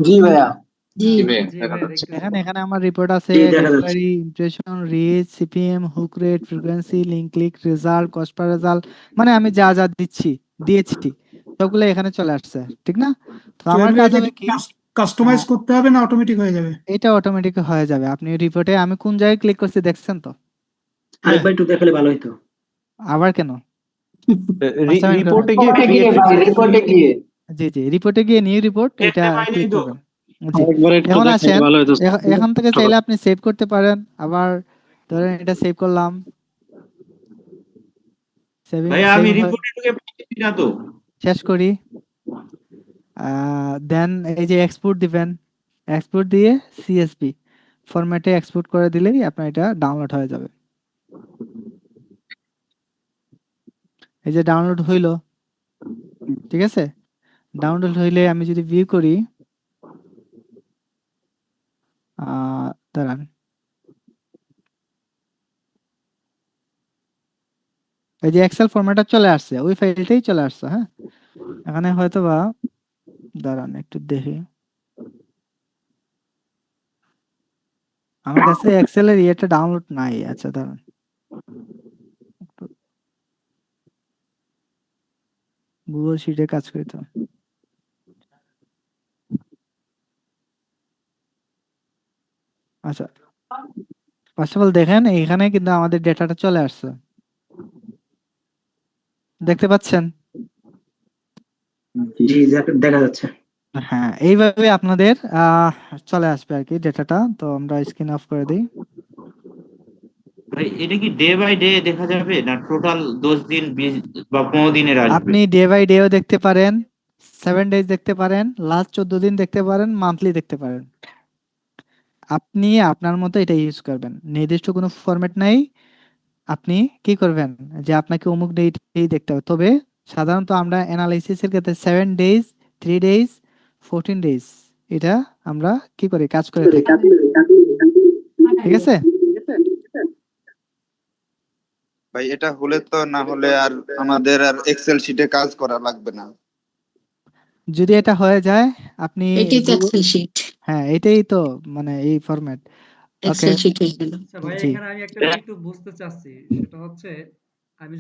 জি ভাইয়া। জি জি ভাইয়া, জি দেখা ভাইয়া যাচ্ছে। দেখতেছি। দেখেন এখানে আমার রিপোর্ট আছে, জি দেখা যাচ্ছে। Delivery, impression, reach, CPM, hook rate, frequency, link click, result, cost per result, মানে আমি যা যা দিয়েছি সবগুলো এখানে চলে আসছে, ঠিক না? তো আমার তাহলে কাজ এটা হবে কি কি, কাস্টমাইজ করতে হবে না অটোমেটিক হয়ে যাবে? এটা অটোমেটিক হয়ে যাবে। আপনি রিপোর্টে আমি কোন জায়গায় ক্লিক করছি দেখছেন তো? হ্যাঁ, আরেকবার একটু দেখালে ভালো হতো। আবার কেন? বাস্তবায়ন করেন। রিপোর্টে গিয়ে রিপোর্টে গিয়ে ক্রিয়েট ভাই, রিপোর্টে গিয়ে জি জি, রিপোর্টে গিয়ে নিউ রিপোর্ট এটা ক্লিক করবেন। জি, আরেকবার একটু এখন দেখাই আসেন, ভালো হতো। এখান থেকে চাইলে আপনি সেভ করতে পারেন। আবার ধরেন এটা সেভ করলাম, সেভিং ভাইয়া সেভ আমি হয়, রিপোর্টে ঢুকে পাচ্ছি না তো। শেষ করি। দেন এই যে এক্সপোর্ট দিবেন, এক্সপোর্ট দিয়ে সিএসভি ফরম্যাটে এক্সপোর্ট করে দিলেই আপনার এটা ডাউনলোড হয়ে যাবে। এই যে ডাউনলোড হইলো, ঠিক আছে? ডাউনলোড হইলে আমি যদি ভিউ করি, দাঁড়ান, এই যে এক্সেল ফরম্যাটে চলে আসছে, ওই ফাইলটাই চলে আসছে। হ্যাঁ, এখানে হয়তো বা, দাঁড়ান একটু দেখি, আমার কাছে এক্সেল এর ইয়েটা ডাউনলোড নাই। আচ্ছা দাঁড়ান, গুগল শিটে কাজ করি তো। আচ্ছা, ফার্স্ট অফ অল দেখেন এখানে কিন্তু আমাদের ডেটাটা চলে আসছে, দেখতে পাচ্ছেন? জি দেখা যাচ্ছে। হ্যাঁ, এইভাবে আপনাদের চলে আসবে আর কি ডেটাটা। তো আমরা স্ক্রিন অফ করে দিই। ভাই এটা কি ডে বাই ডে দেখা যাবে না টোটাল 10 দিন 20 বা 15 দিনের আসবে? আপনি ডে বাই ডেও দেখতে পারেন, 7 ডেজ দেখতে পারেন, লাস্ট 14 দিন দেখতে পারেন, মান্থলি দেখতে পারেন। আপনি আপনার মতো এটা ইউজ করবেন, নির্দিষ্ট কোনো ফরম্যাট নাই। আপনি কি করবেন যে আপনাকে অমুক ডেটেই দেখতে হবে, তবে সাধারণত আমরা অ্যানালাইসিসের ক্ষেত্রে 7 ডেজ, 3 ডেজ, 14 ডেজ এটা আমরা কি করি, কাজ করে থাকি। ঠিক আছে? ভাই এটা হলে তো না হলে আর আমাদের আর এক্সেল শিটে কাজ করা লাগবে না। যদি এটা হয়ে যায় আপনি এটাই তো Google- এক্সেল শিট, হ্যাঁ এটাই তো মানে এই ফরম্যাট। ওকে, এক্সেল শিট হয়ে গেল। আচ্ছা ভাই, জি। এখানে আমি একটা জিনিস একটু বুঝতে চাচ্ছি, সেটা হচ্ছে আমি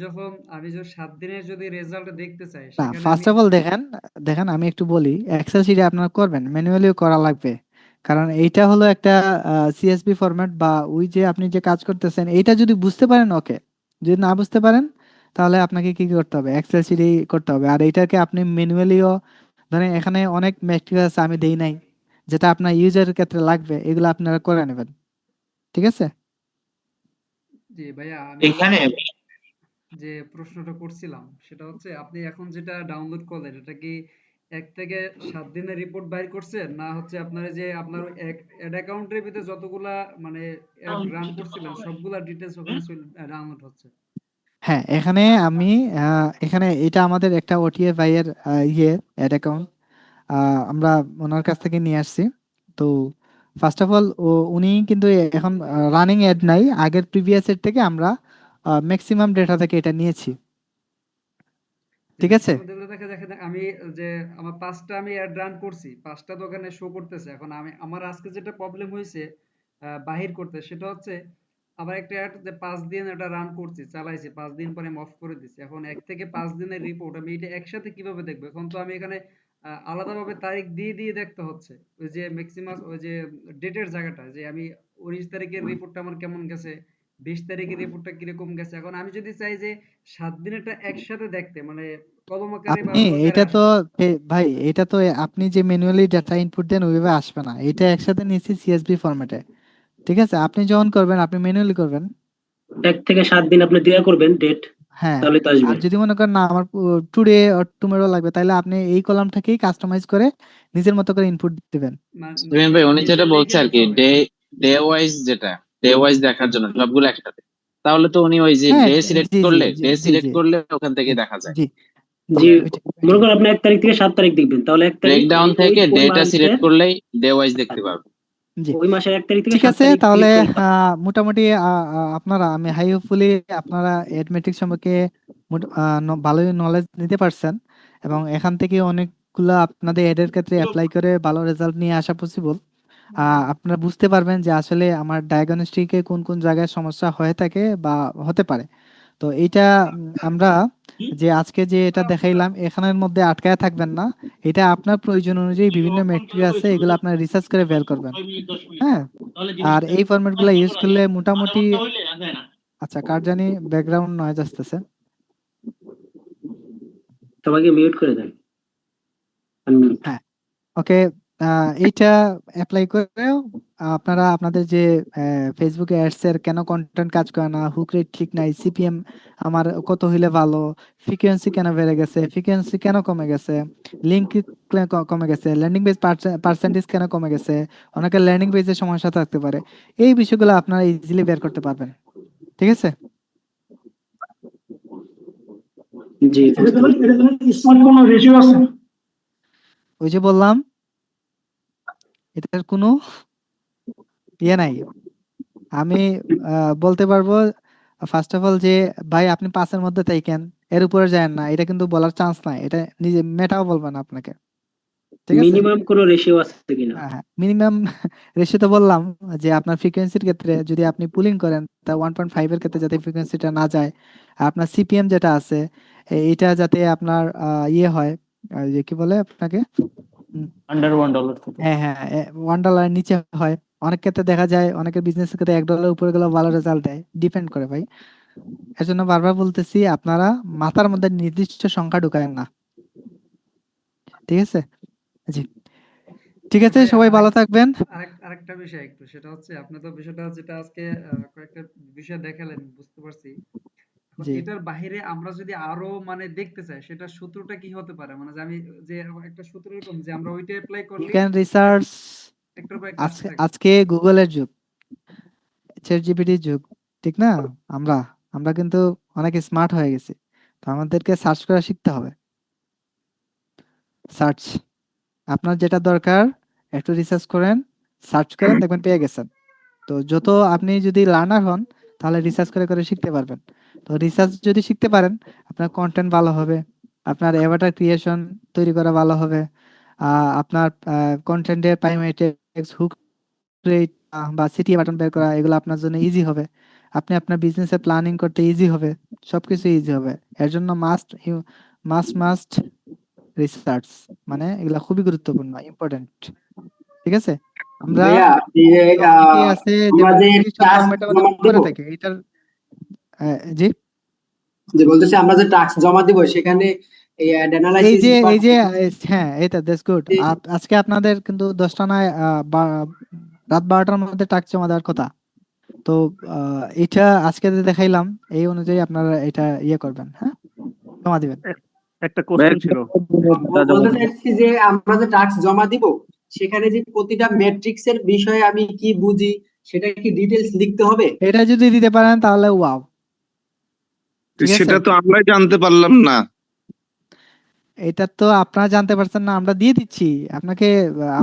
যে 7 দিনের যদি রেজাল্ট দেখতে চাই, না, সেখানে ফার্স্ট অফ অল দেখেন আমি একটু বলি, এক্সেল শিটে আপনারা করবেন, ম্যানুয়ালিও করা লাগবে। কারণ এইটা হলো একটা সিএসভি ফরম্যাট, বা ওই যে আপনি যে কাজ করতেছেন এইটা যদি বুঝতে পারেন ওকে, যদি না বুঝতে পারেন তাহলে আপনাকে কি কি করতে হবে, এক্সেল শিটেই করতে হবে। আর এইটাকে আপনি ম্যানুয়ালিও, ধরেন এখানে অনেক ম্যাট্রিক্স আছে আমি দেই নাই, যেটা আপনার ইউজারের ক্ষেত্রে লাগবে, এগুলো আপনারা করে নেবেন। ঠিক আছে? জি ভাইয়া, আমি এখানে যে প্রশ্নটা করছিলাম সেটা হচ্ছে, আপনি এখন যেটা ডাউনলোড করলেন এটা কি 1 থেকে 7 দিনের রিপোর্ট বাইর করছেন, না হচ্ছে আপনার যে আপনার অ্যাড অ্যাকাউন্টের ভিতরে যতগুলা মানে অ্যাড রান করছিলেন সবগুলা ডিটেইলস ওখানে ডাউনলোড হচ্ছে? হ্যাঁ, এখানে আমি এখানে এটা আমাদের একটা ওটিএ ভাইয়ের অ্যাড অ্যাকাউন্ট, আমরা ওনার কাছ থেকে নিয়ে আসছি। তো ফার্স্ট অফ অল উনি কিন্তু এখন রানিং অ্যাড নাই, আগের প্রিভিয়াস এর থেকে আমরা ম্যাক্সিমাম ডেটা থেকে এটা নিয়েছি। ঠিক আছে? আমি যে আমার 5টা আমি অ্যাড রান করছি, 5টা তো ওখানে শো করতেছে। এখন আমার আজকে যেটা প্রবলেম হয়েছে বাহির করতে, সেটা হচ্ছে আবার একটা অ্যাড যে 5 দিন এটা রান করছি, চালাইছি, 5 দিন পরে আমি অফ করে দিছি। এখন 1 থেকে 5 দিনের রিপোর্ট আমি এটা একসাথে কিভাবে দেখবো? এখন তো আমি এখানে আলাদাভাবে তারিখ দিয়ে দেখতে হচ্ছে। ওই যে ম্যাক্সিমাম ওই যে ডেটের জায়গাটা, যে আমি 19 তারিখের রিপোর্টটা আমার কেমন গেছে, 20 তারিখের রিপোর্টটা কিরকম গেছে। এখন আমি যদি চাই যে 7 দিনেরটা একসাথে দেখতে, মানে কলম আকারে বা আপনি রো আকারে এটা তো আসবে। ভাই এটা তো আপনি যে ম্যানুয়ালি ডাটা ইনপুট দেন ওইভাবে আসবে না, এটা একসাথে নিয়েছি সিএসভি ফরম্যাটে। ঠিক আছে? আপনি যখন করবেন আপনি ম্যানুয়ালি করবেন। 1 থেকে 7 দিন আপনি দেয়া করবেন ডেট, হ্যাঁ, তাহলে তো আসবে। আর যদি মনে করেন না আমার টুডে অর টুমরো লাগবে, তাহলে আপনি এই কলামটাকেই কাস্টমাইজ করে নিজের মতো করে ইনপুট দিবেন। সুমিন ভাই উনি যেটা ম্যানুয়ালি বলছে লিখে আর দিতে কি, হবে। ডে ওয়াইজ, যেটা ডে ওয়াইজ দেখার জন্য সবগুলো একসাথে, তাহলে তো উনি ওই যে হ্যাঁ, ডে সিলেক্ট জি জি করলে জি জি জি ওখান থেকে জি দেখা যায়। জি জি, ওইটাই মনে ওইটাই। করেন আপনি 1 তারিখ থেকে 7 তারিখ দেখবেন, তাহলে 1 তারিখ ব্রেকডাউন ওই থেকে ওই ডেটা সিলেক্ট মান্থের, করলেই ডে ওয়াইজ দেখতে পারবে। জি, ওই মাসের 1 তারিখ থেকে ঠিক 7 আছে। তারিখ তাহলে ক্লিক করলে মোটামুটি আপনারা, আমি হোপফুলি আপনারা অ্যাডমেটিক সম্পর্কে ভালোই নলেজ নিতে পারছেন, এবং এখান থেকে অনেকগুলো আপনাদের এডের ক্ষেত্রে অ্যাপ্লাই করে ভালো রেজাল্ট নিয়ে আসা পসিবল। আপনারা বুঝতে পারবেন যে আসলে আমার ডায়াগনস্টিকে কোন কোন জায়গায় সমস্যা হয়ে থাকে বা হতে পারে। তো এইটা আমরা যে আজকে যে এটা দেখাইলাম এখানের মধ্যে আটকায় থাকবেন না, এটা আপনার প্রয়োজন অনুযায়ী বিভিন্ন ম্যাটেরিয়াল আছে, এগুলো আপনার রিসার্চ করে বের করবেন। হ্যাঁ, আর এই ফরম্যাটগুলো ইউজ করলে মোটামুটি, আচ্ছা কার জানি ব্যাকগ্রাউন্ড নয়েজ আসতেছে। সবাইকে মিউট করে দেন, আনমিউট। হ্যাঁ, ওকে। এইটা অ্যাপ্লাই করেও আপনারা আপনাদের যে ফেসবুকে অ্যাডস এর কেন কন্টেন্ট কাজ করে না, হুক রেট ঠিক নাই, সিপিএম আমার কত হইলে ভালো, ফ্রিকোয়েন্সি কেন বেড়ে গেছে, ফ্রিকোয়েন্সি কেন কমে গেছে, লিঙ্ক কমে গেছে, ল্যান্ডিং পেজ পার্সেন্টেজ কেন কমে গেছে, অনেকের ল্যান্ডিং পেজের সমস্যা থাকতে পারে, এই বিষয়গুলো আপনারা ইজিলি বের করতে পারবেন। ঠিক আছে? জি, স্মার্ট কোনো রেশিও আছে? ওই যে বললাম এটার কোনো ইয়ে নাই। আমি বলতে পারবো ফার্স্ট অফ অল যে ভাই আপনি 5-এর মধ্যে থাকেন, এর উপরে যায়েন না, এটা কিন্তু বলার চান্স নাই, এটা নিজে মেটাও বলবে না আপনাকে। ঠিক আছে? মিনিমাম কোনো রেশিও আছে কিনা? হ্যাঁ, মিনিমাম রেশিও তো বললাম যে আপনার ফ্রিকোয়েন্সির ক্ষেত্রে যদি আপনি পুলিং করেন তা 1.5 এর ক্ষেত্রে যাতে ফ্রিকোয়েন্সিটা না যায়, আর আপনার সিপিএম যেটা আছে এটা যাতে আপনার ইয়ে হয়, যে কি বলে আপনাকে, আন্ডার $1 থেকে। হ্যাঁ হ্যাঁ $1 নিচে হয়, অনেক ক্ষেত্রে দেখা যায় অনেকের বিজনেসের ক্ষেত্রে $1 উপরে গেলেও ভালো রেজাল্ট দেয়, ডিপেন্ড করে ভাই। এর জন্য বারবার বলতেছি আপনারা মাথার মধ্যে নির্দিষ্ট সংখ্যা ঢুকায়েন না, ঠিক আছে? জি, ঠিক আছে, ভাই সবাই ভালো থাকবেন। আরেকটা বিষয় একটু, সেটা হচ্ছে আপনি তো বিষয়টা যেটা আজকে কয়েকটা বিষয় দেখালেন, বুঝতে পারছি। এখন জি, এটার বাহিরে আমরা যদি আরো মানে দেখতে চাই, সেটা সূত্রটা কি হতে পারে? মানে যে আমি যে একটা সূত্র এরকম যে আমরা ওইটা অ্যাপ্লাই ইউ করলে ক্যান রিসার্চ। একটার পর একটা আসতে থাকে। আজকে গুগলের যুগ, চ্যাট জিপিটির যুগ, ঠিক না? আমরা আমরা কিন্তু অনেক স্মার্ট হয়ে গেছি, তো আমাদেরকে সার্চ করা শিখতে হবে। সার্চ, আপনার যেটা দরকার একটু রিসার্চ করেন, সার্চ করেন, দেখবেন পেয়ে গেছেন। তো যত আপনি যদি লার্নার হন তাহলে রিসার্চ করে করে শিখতে পারবেন। তো রিসার্চ যদি শিখতে পারেন আপনার কন্টেন্ট ভালো হবে, আপনার অ্যাভাটার ক্রিয়েশন তৈরি করা ভালো হবে, আপনার কন্টেন্টের প্রাইমারি টেক্সট, হুক রেট বা সিটিএ বাটন বের করা, এগুলো আপনার জন্য ইজি হবে। আপনি আপনার বিজনেসে প্ল্যানিং করতে ইজি হবে, সবকিছু ইজি হবে। এর জন্য মাস্ট রিসার্চ, মানে এগুলা খুবই গুরুত্বপূর্ণ, ইম্পর্টেন্ট, ঠিক আছে? আমরা ভাইয়া এই যে, অনেকেই আছে যে আমরা যে প্রতিটি টাস্ক ফর্মেট আমাদের জমা করে দিব, থাকে এটার জি, যে বলতেছি আমরা যে টাস্ক জমা দিব সেখানে এই এই অ্যানালাইসিস যে ডিপার্টমেন্ট হ্যাঁ, এটা দ্যাটস গুড। আজকে আপনাদের কিন্তু 10টা নয়, রাত 12টার মধ্যে টাস্ক জমা দেওয়ার কথা। তো এটা আজকে যে দেখাইলাম এই অনুযায়ী আপনারা এটা ইয়ে করবেন, হ্যাঁ, জমা দিবেন। একটা কোশ্চেন ছিল। বলতে চাইছি যে আমরা যে টাস্ক জমা দিব সেখানে যে প্রতিটা ম্যাট্রিক্স এর বিষয়ে আমি কি বুঝি সেটা কি ডিটেইলস লিখতে হবে? এটা যদি দিতে পারেন তাহলে ওয়াও, ঠিক আছে? সেটা তো আমরাই জানতে পারলাম না। এটা তো আপনারা জানতে পারছেন না, আমরা দিয়ে দিচ্ছি আপনাকে।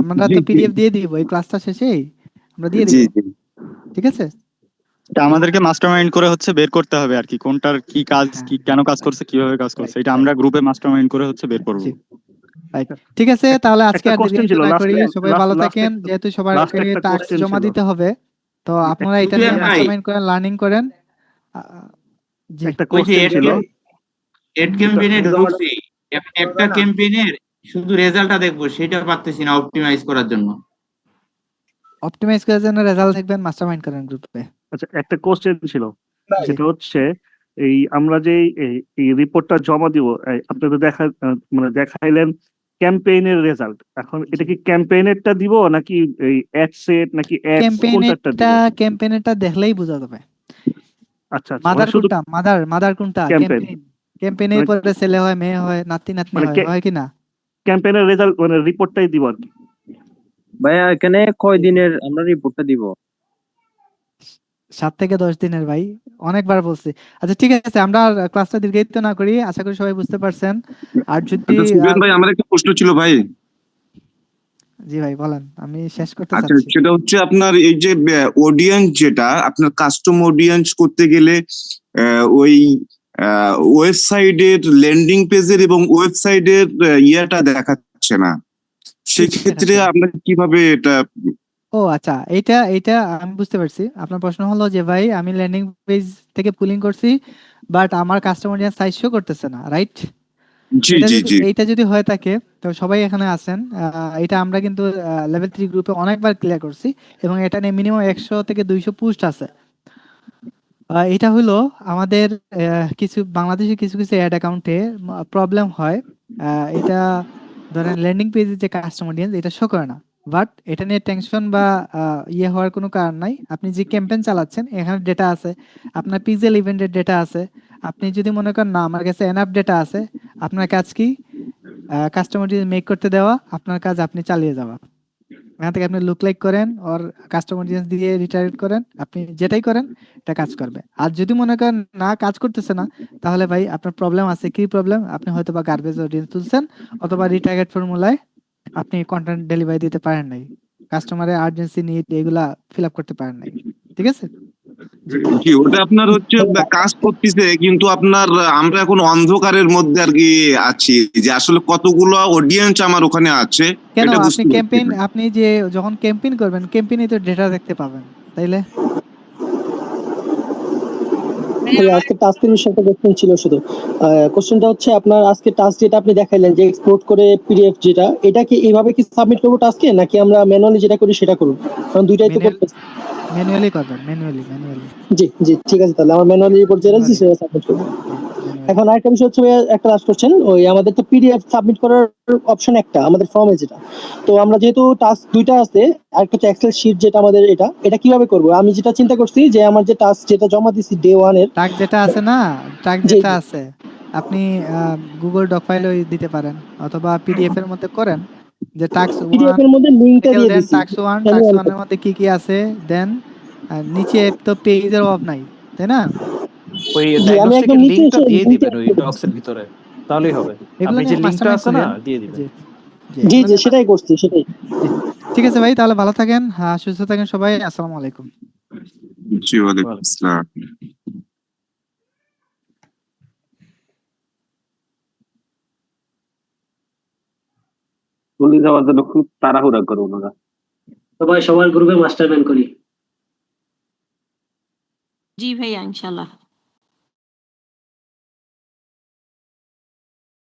আমরা জি তো জি পিডিএফ দিয়ে দিব এই ক্লাসটা শেষেই, আমরা দিয়ে জি দিব, জি। ঠিক আছে? এটা আমাদেরকে মাস্টারমাইন্ড করে হচ্ছে বের করতে হবে আর কি, কোনটার কি কাজ, হ্যাঁ, কি কেন কাজ করছে, কিভাবে কাজ করছে, রাইট এটা রাইট আমরা গ্রুপে মাস্টারমাইন্ড করে হচ্ছে বের করব। জি, রাইট, ঠিক আছে। তাহলে আজকে একটা আর কোশ্চেন দীর্ঘায়িত ছিল না লাস্ট করি, সবাই ভালো লাস্ট থাকেন। যেহেতু লাস্ট সবাইকে একটা টাস্ক কোশ্চেন জমা ছিল। দিতে হবে, তো আপনারা এটা নিয়ে সুফিয়ান ভাই, মাস্টারমাইন্ড করেন, লার্নিং করেন। আহ, জি, একটা ওই যে কোশ্চেন ছিল। এড ক্যাম্পেইনে ঢুকছি, এখন একটা ক্যাম্পেইনের শুধু রেজাল্টটা দেখবো, সেটা পারতেছি না অপটিমাইজ করার জন্য। অপটিমাইজ করার জন্য রেজাল্ট দেখবেন, মাস্টারমাইন্ড করেন গ্রুপে। আচ্ছা, একটা কোশ্চেন ছিল, জি, সেটা হচ্ছে এই আমরা যে এই রিপোর্টটা জমা দিব, আপনাদের মানে দেখাইলেন ক্যাম্পেইনের রেজাল্ট। এখন এটা কি ক্যাম্পেইনেরটা দিব নাকি এই অ্যাড সেট নাকি অ্যাডস, কোনটারটা দিব? ক্যাম্পেইনেরটা দেখলেই বোঝা যাবে। আচ্ছা আচ্ছা, মাদার মানে শুধু কোনটা, মাদার কোনটা? Campaign, campaign. ক্যাম্পেইনের মানে পরে ছেলে হয়, মেয়ে হয়, নাতি নাতনি মানে হয় কি না? ক্যাম্পেইনের রেজাল্ট মানে রিপোর্টটাই দিব আর কি। ভাইয়া এখানে কয় দিনের আমরা রিপোর্টটা দিব? 7 থেকে 10 দিনের ভাই, অনেকবার বলছি। আচ্ছা ঠিক আছে, আমরা আর ক্লাসটা দীর্ঘায়িত না করি, আশা করি সবাই বুঝতে পারছেন। আর যদি আচ্ছা সুবিয়ান ভাই, আমার একটা প্রশ্ন ছিল ভাই। জি ভাই বলেন, আমি শেষ করতে আচ্ছা, চাচ্ছি। সেটা হচ্ছে আপনার এই যে অডিয়েন্স, যেটা আপনার কাস্টম অডিয়েন্স করতে গেলে ওই ওয়েবসাইটের ল্যান্ডিং পেজের এবং ওয়েবসাইটের ইয়েটা দেখাচ্ছে না, সেক্ষেত্রে আমরা কিভাবে এটা? ও আচ্ছা, এইটা আমি বুঝতে পারছি। আপনার প্রশ্ন হলো যে ভাই আমি ল্যান্ডিং পেজ থেকে পুলিং করছি, বাট আমার কাস্টমার সাইজ শো করতেছে না, রাইট? জি জি জি। এইটা যদি হয়ে থাকে, তো সবাই এখানে আছেন, এটা আমরা কিন্তু লেভেল 3 গ্রুপে অনেকবার ক্লিয়ার করছি, এবং এটা নিয়ে মিনিমাম 100 থেকে 200 পোস্ট আছে। এটা হলো আমাদের কিছু বাংলাদেশে কিছু কিছু অ্যাড অ্যাকাউন্টে প্রবলেম হয়। এটা ধরেন ল্যান্ডিং পেজে যে কাস্টমার অডিয়েন্স এটা শো করে না, বাট এটা নিয়ে টেনশন বা ইয়ে হওয়ার কোনো কারণ নাই। আপনি যে ক্যাম্পেইন চালাচ্ছেন এখানে ডেটা আছে, আপনার পিক্সেল ইভেন্টের ডেটা আছে। আপনি যদি মনে করেন না আমার কাছে এনাফ ডেটা আছে, আপনার কাজ কি? কাস্টমার অডিয়েন্স মেক করতে দেওয়া, আপনার কাজ আপনি চালিয়ে যাওয়া। এখান থেকে আপনি লুক লাইক করেন আর কাস্টমার অডিয়েন্স দিয়ে রিটার্গেট করেন, আপনি যেটাই করেন এটা কাজ করবে। আর যদি মনে করেন না কাজ করতেছে না, তাহলে ভাই আপনার প্রবলেম আছে। কি প্রবলেম? আপনি হয়তো বা গার্বেজ অডিয়েন্স তুলছেন, অথবা রিটার্গেট ফর্মুলায় আপনি কন্টেন্ট ডেলিভারি দিতে পারেন নাই, কাস্টমারের আর্জেন্সি নিড এগুলা ফিল আপ করতে পারেন নাই, ঠিক আছে? জি, ওটা আপনার হচ্ছে কাজ করতেছে, কিন্তু আপনার আমরা এখন অন্ধকারের মধ্যে আর কি আছি, যে আসলে কতগুলো অডিয়েন্স আমার ওখানে আছে কেন? এটা আপনি বুঝতে পারছি ক্যাম্পেইন, না। আপনি যে যখন ক্যাম্পেইন করবেন ক্যাম্পেইনে তো ডেটা দেখতে পাবেন, তাইলে আজকে টাস্কের বিষয়ে একটা কোশ্চেন ছিল শুধু। কোশ্চেনটা হচ্ছে আপনার আজকে টাস্ক যেটা আপনি দেখাইলেন যে এক্সপোর্ট করে পিডিএফ যেটা, এটা কি এইভাবে কি সাবমিট করবো টাস্কে, নাকি আমরা ম্যানুয়ালি যেটা করি সেটা করবো? কারণ দুইটাই তো করতে। ম্যানুয়ালি করবেন, ম্যানুয়ালি জি জি, ঠিক আছে, তাহলে আমার ম্যানুয়ালি রিপোর্ট যেটা আছে সেটা সাবমিট করবো। এখন আরেকটা বিষয় হচ্ছে ভাইয়া, একটা লাস্ট কোশ্চেন, ওই আমাদের তো পিডিএফ সাবমিট করার অপশন একটা আমাদের ফর্মে যেটা, তো আমরা যেহেতু টাস্ক দুইটা আছে, আরেকটা হচ্ছে এক্সেল শিট যেটা আমাদের, এটা কিভাবে করবো? আমি যেটা চিন্তা করছি যে আমার যে টাস্ক যেটা জমা দিছি ডে 1 এর টাস্ক যেটা আছে না, টাস্ক যেটা আছে আপনি গুগল ডক ফাইলেও দিতে পারেন, অথবা পিডিএফ এর মধ্যে করেন যে টাস্ক পিডিএফ 1 এর মধ্যে লিংকটা দিয়ে দেন দিছি। টাস্ক 1 এর মধ্যে কি কি আছে, দেন নিচে তো পেজের অভাব নাই, তাই না? ওই জি, আমি একদম ডায়াগনস্টিকের নিচে লিংকটা এসে দিয়ে লিংকটা দিবেন ওই ডক্সের ভিতরে, তাহলেই হবে। এগুলো আপনি নিয়ে যে লিংকটা মাস্টারমাইন্ড আছে না করেন। দিয়ে দিবেন। জি জি এগুলো জি, নিয়ে সেটাই করছি, সেটাই। জি ঠিক আছে ভাই, তাহলে ভালো থাকেন, সুস্থ থাকেন সবাই, আসসালামু আলাইকুম। জি ওয়ালাইকুম আসসালাম। চলে যাওয়ার জন্য খুব তাড়াহুড়া করে ওনারা। সবাই সবার গ্রুপে মাস্টার করি। জি ভাইয়া, ইনশাল্লাহ।